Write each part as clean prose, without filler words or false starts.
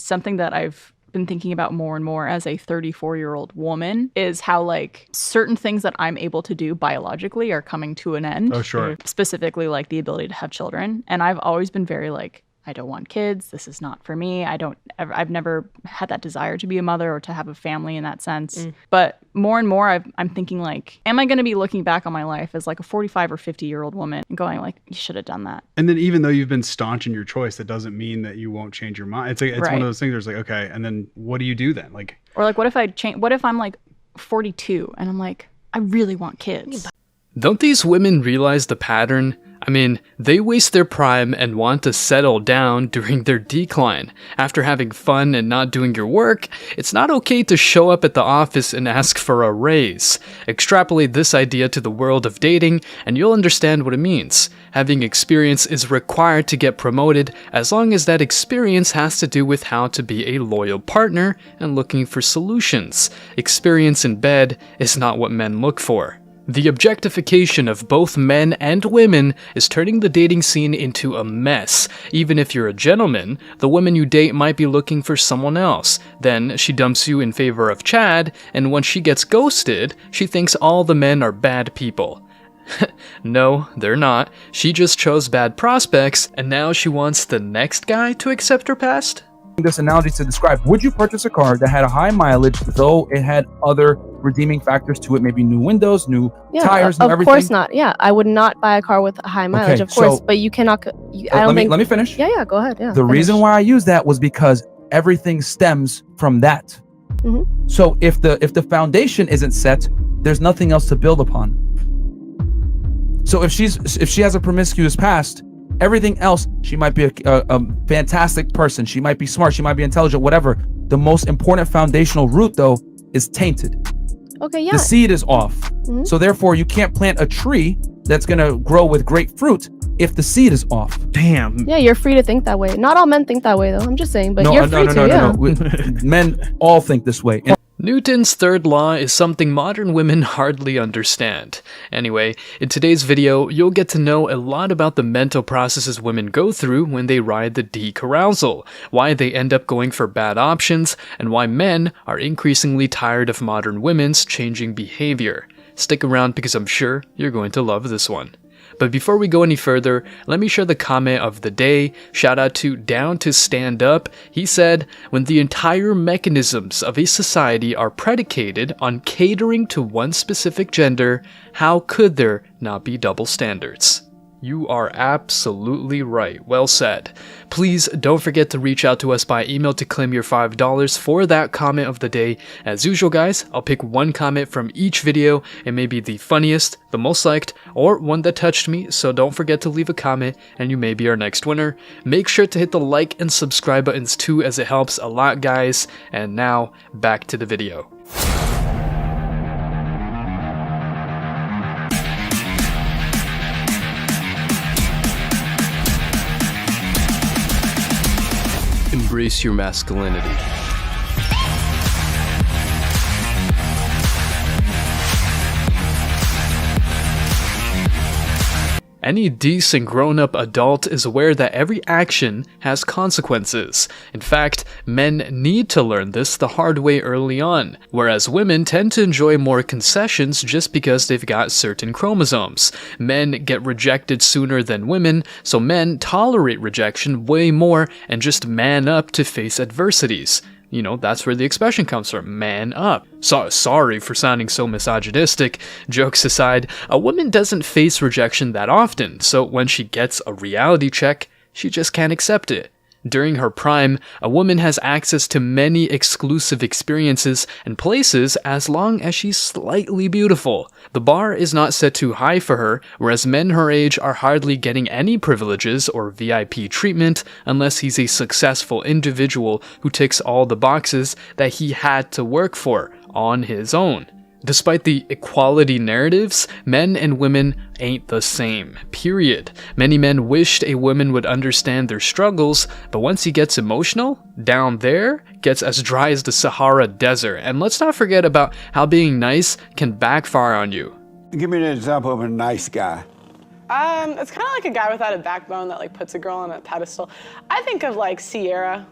something that I've been thinking about more and more as a 34-year-old woman is how like certain things that I'm able to do biologically are coming to an end. Oh, sure. Specifically like the ability to have children. And I've always been very like, I don't want kids. This is not for me. I've never had that desire to be a mother or to have a family in that sense. But more and more I'm thinking like, am I going to be looking back on my life as like a 45 or 50-year-old woman and going like, you should have done that. And then even though you've been staunch in your choice, that doesn't mean that you won't change your mind. It's like, it's one of those things where it's like, okay, and then what do you do then? Like, or like, what if I'm like 42 and I'm like, I really want kids. Don't these women realize the pattern? I mean, they waste their prime and want to settle down during their decline. After having fun and not doing your work, it's not okay to show up at the office and ask for a raise. Extrapolate this idea to the world of dating, and you'll understand what it means. Having experience is required to get promoted, as long as that experience has to do with how to be a loyal partner and looking for solutions. Experience in bed is not what men look for. The objectification of both men and women is turning the dating scene into a mess. Even if you're a gentleman, the woman you date might be looking for someone else. Then she dumps you in favor of Chad, and when she gets ghosted, she thinks all the men are bad people. No, they're not. She just chose bad prospects, and now she wants the next guy to accept her past? This analogy to describe, would you purchase a car that had a high mileage, though it had other redeeming factors to it, maybe new windows, new tires, new everything? Of course not. Yeah, I would not buy a car with a high mileage, of course, but you cannot. Let me finish. Yeah, go ahead. Yeah. The reason why I use that was because everything stems from that. So if the foundation isn't set, there's nothing else to build upon. So if she has a promiscuous past, everything else, she might be a fantastic person. She might be smart. She might be intelligent, whatever. The most important foundational root, though, is tainted. Okay, yeah. The seed is off. So therefore, you can't plant a tree that's going to grow with great fruit if the seed is off. Damn. Yeah, you're free to think that way. Not all men think that way, though. I'm just saying, but you're free to, yeah. No. Men all think this way. Newton's third law is something modern women hardly understand. Anyway, in today's video, you'll get to know a lot about the mental processes women go through when they ride the decarousal, why they end up going for bad options, and why men are increasingly tired of modern women's changing behavior. Stick around because I'm sure you're going to love this one. But before we go any further, let me share the comment of the day. Shout out to Down to Stand Up. He said, when the entire mechanisms of a society are predicated on catering to one specific gender, how could there not be double standards? You are absolutely right. Well said. Please don't forget to reach out to us by email to claim your $5 for that comment of the day. As usual, guys, I'll pick one comment from each video. It may be the funniest, the most liked, or one that touched me, so don't forget to leave a comment and you may be our next winner. Make sure to hit the like and subscribe buttons too, as it helps a lot, guys. And now, back to the video. Embrace your masculinity. Any decent grown-up adult is aware that every action has consequences. In fact, men need to learn this the hard way early on, whereas women tend to enjoy more concessions just because they've got certain chromosomes. Men get rejected sooner than women, so men tolerate rejection way more and just man up to face adversities. You know, that's where the expression comes from, man up. Sorry for sounding so misogynistic. Jokes aside, a woman doesn't face rejection that often, so when she gets a reality check, she just can't accept it. During her prime, a woman has access to many exclusive experiences and places as long as she's slightly beautiful. The bar is not set too high for her, whereas men her age are hardly getting any privileges or VIP treatment unless he's a successful individual who ticks all the boxes that he had to work for on his own. Despite the equality narratives, men and women ain't the same, period. Many men wished a woman would understand their struggles, but once he gets emotional, down there gets as dry as the Sahara Desert. And let's not forget about how being nice can backfire on you. Give me an example of a nice guy. It's kind of like a guy without a backbone that like puts a girl on a pedestal. I think of like Sierra.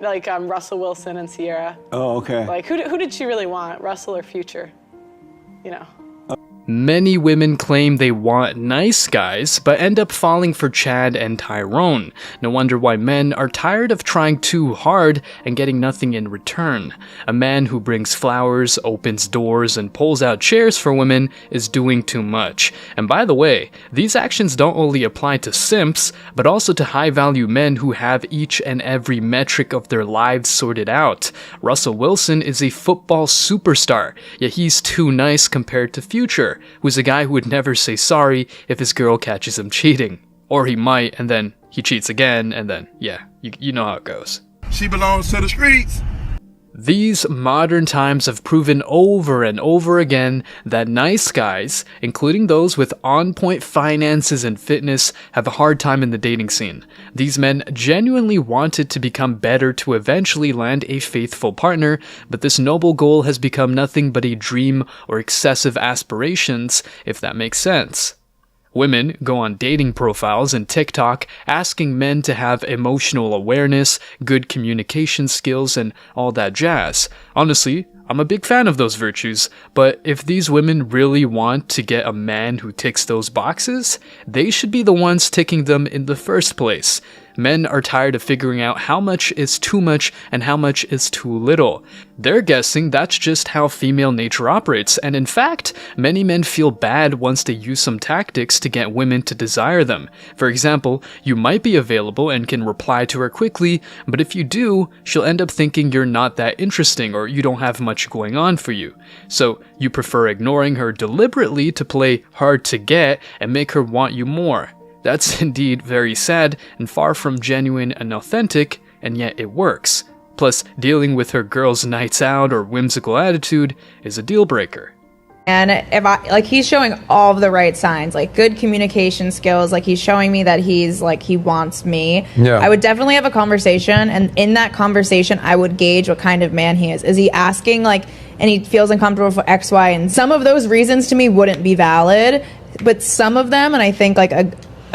like Russell Wilson and Sierra. Oh, okay. Like, who did she really want, Russell or Future? You know. Many women claim they want nice guys, but end up falling for Chad and Tyrone. No wonder why men are tired of trying too hard and getting nothing in return. A man who brings flowers, opens doors, and pulls out chairs for women is doing too much. And by the way, these actions don't only apply to simps, but also to high-value men who have each and every metric of their lives sorted out. Russell Wilson is a football superstar, yet he's too nice compared to Future, who's a guy who would never say sorry if his girl catches him cheating. Or he might, and then he cheats again, and then, yeah, you know how it goes. She belongs to the streets. These modern times have proven over and over again that nice guys, including those with on-point finances and fitness, have a hard time in the dating scene. These men genuinely wanted to become better to eventually land a faithful partner, but this noble goal has become nothing but a dream or excessive aspirations, if that makes sense. Women go on dating profiles and TikTok asking men to have emotional awareness, good communication skills, and all that jazz. Honestly, I'm a big fan of those virtues, but if these women really want to get a man who ticks those boxes, they should be the ones ticking them in the first place. Men are tired of figuring out how much is too much and how much is too little. They're guessing that's just how female nature operates, and in fact, many men feel bad once they use some tactics to get women to desire them. For example, you might be available and can reply to her quickly, but if you do, she'll end up thinking you're not that interesting or you don't have much going on for you. So you prefer ignoring her deliberately to play hard to get and make her want you more. That's indeed very sad and far from genuine and authentic, and yet it works. Plus, dealing with her girl's nights out or whimsical attitude is a deal breaker. And if he's showing all of the right signs, like good communication skills, like he's showing me that he wants me. Yeah. I would definitely have a conversation, and in that conversation, I would gauge what kind of man he is. Is he asking and he feels uncomfortable for X, Y, and some of those reasons to me wouldn't be valid, but some of them, and I think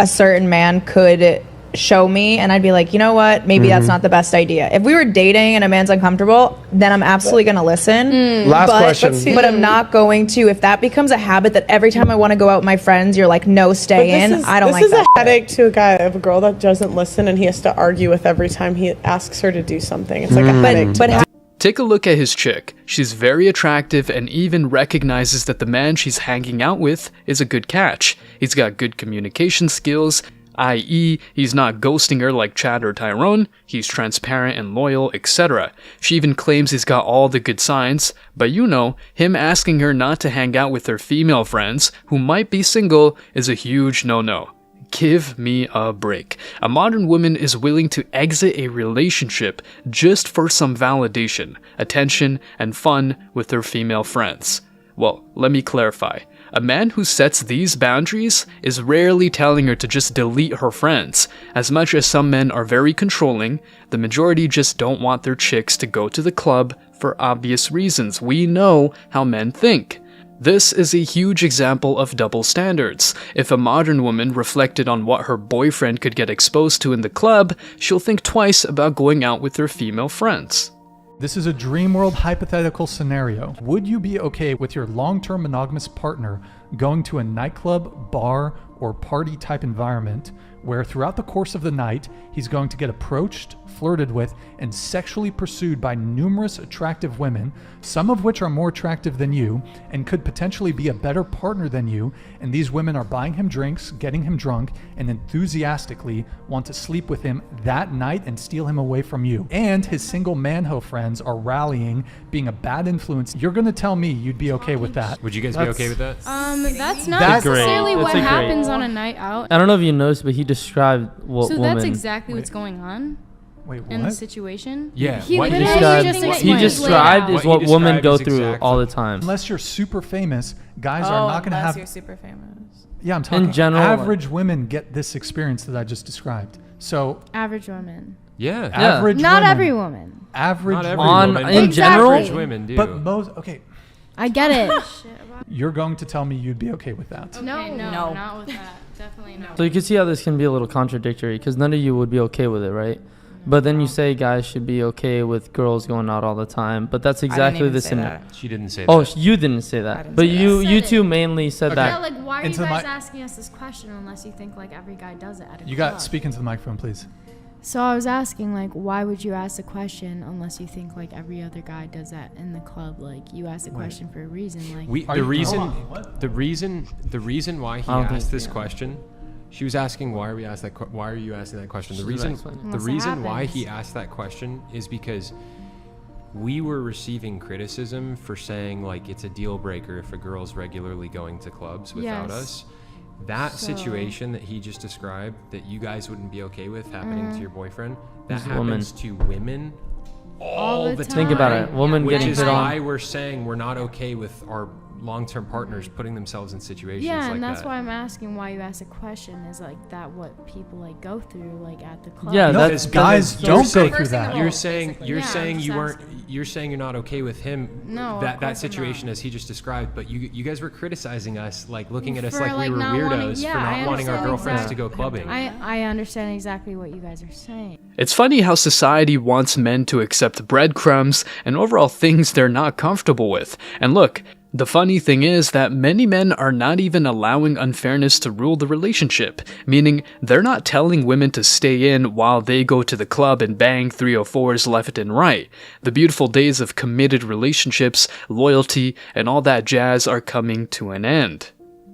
a certain man could show me, and I'd be like, you know what, maybe that's not the best idea. If we were dating and a man's uncomfortable, then I'm absolutely going to listen. Last question. But I'm not going to, if that becomes a habit that every time I want to go out with my friends, you're like, no, stay in, I don't like that. This is a headache to a girl that doesn't listen, and he has to argue with every time he asks her to do something. It's like a headache. Take a look at his chick. She's very attractive and even recognizes that the man she's hanging out with is a good catch. He's got good communication skills, i.e., he's not ghosting her like Chad or Tyrone, he's transparent and loyal, etc. She even claims he's got all the good signs, but him asking her not to hang out with her female friends, who might be single, is a huge no-no. Give me a break. A modern woman is willing to exit a relationship just for some validation, attention, and fun with her female friends. Well, let me clarify. A man who sets these boundaries is rarely telling her to just delete her friends. As much as some men are very controlling, the majority just don't want their chicks to go to the club for obvious reasons. We know how men think. This is a huge example of double standards. If a modern woman reflected on what her boyfriend could get exposed to in the club, she'll think twice about going out with her female friends. This is a dream world hypothetical scenario. Would you be okay with your long-term monogamous partner going to a nightclub, bar, or party type environment where throughout the course of the night, he's going to get approached, flirted with, and sexually pursued by numerous attractive women, some of which are more attractive than you and could potentially be a better partner than you, and these women are buying him drinks, getting him drunk, and enthusiastically want to sleep with him that night and steal him away from you. And his single manho friends are rallying, being a bad influence. You're gonna tell me you'd be okay with that. Would you guys be okay with that? That's not necessarily what happens on a night out. I don't know if you noticed, but he described what woman. So that's exactly what's going on. Wait, what? In the situation? Yeah. He described is what women go through all the time. Unless you're super famous, guys are not going to have... Unless you're super famous. Yeah, I'm talking in general. Average women get this experience that I just described. So... Average women. Yeah. Average Not women. every woman. Average not every woman. woman. In general? Average women do. But most... Okay. I get it. You're going to tell me you'd be okay with that. Okay, no, not with that. Definitely no. So you can see how this can be a little contradictory because none of you would be okay with it, right? But then you say guys should be okay with girls going out all the time. But that's exactly the scenario. She didn't say Oh, that. you didn't say that. But you two mainly said that. Yeah, like why are you guys asking us this question unless you think like every guy does it at a club? You got speak into the microphone, please. So I was asking, like, why would you ask the question unless you think like every other guy does that in the club? Like, you asked the question for a reason. Like, the reason why he asked this question, she was asking why are you asking that question? The reason why he asked that question is because we were receiving criticism for saying like it's a deal breaker if a girl's regularly going to clubs without us. That situation that he just described that you guys wouldn't be okay with happening to your boyfriend, that happens to women all the time. Think about it. Women getting hit on. Which is why we're saying we're not okay with our long-term partners putting themselves in situations like that. Yeah, and that's why I'm asking why you asked a question. Is like that what people like go through like at the club? Yeah, that's guys don't go through that. You're saying you're not okay with him. No, that situation as he just described. But you guys were criticizing us, like looking at us like we were not weirdos wanting, for not wanting our girlfriends exactly. to go clubbing. I understand exactly what you guys are saying. It's funny how society wants men to accept breadcrumbs and overall things they're not comfortable with. And look, the funny thing is that many men are not even allowing unfairness to rule the relationship, meaning they're not telling women to stay in while they go to the club and bang 304s left and right. The beautiful days of committed relationships, loyalty, and all that jazz are coming to an end.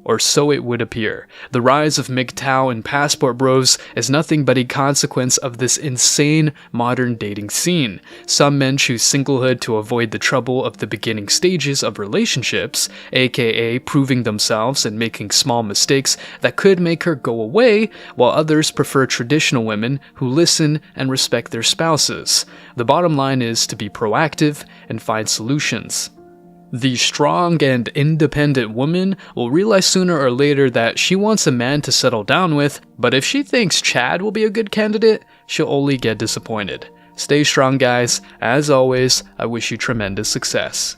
Or so it would appear. The rise of MGTOW and passport bros is nothing but a consequence of this insane modern dating scene. Some men choose singlehood to avoid the trouble of the beginning stages of relationships, aka proving themselves and making small mistakes that could make her go away, while others prefer traditional women who listen and respect their spouses. The bottom line is to be proactive and find solutions. The strong and independent woman will realize sooner or later that she wants a man to settle down with, but if she thinks Chad will be a good candidate, she'll only get disappointed. Stay strong, guys. As always, I wish you tremendous success.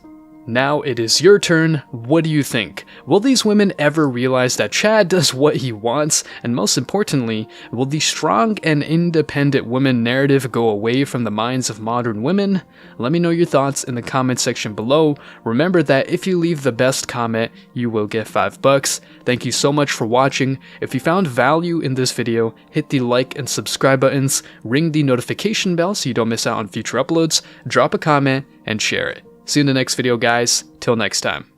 Now it is your turn. What do you think? Will these women ever realize that Chad does what he wants? And most importantly, will the strong and independent woman narrative go away from the minds of modern women? Let me know your thoughts in the comment section below. Remember that if you leave the best comment, you will get $5. Thank you so much for watching. If you found value in this video, hit the like and subscribe buttons, ring the notification bell so you don't miss out on future uploads, drop a comment, and share it. See you in the next video, guys. Till next time.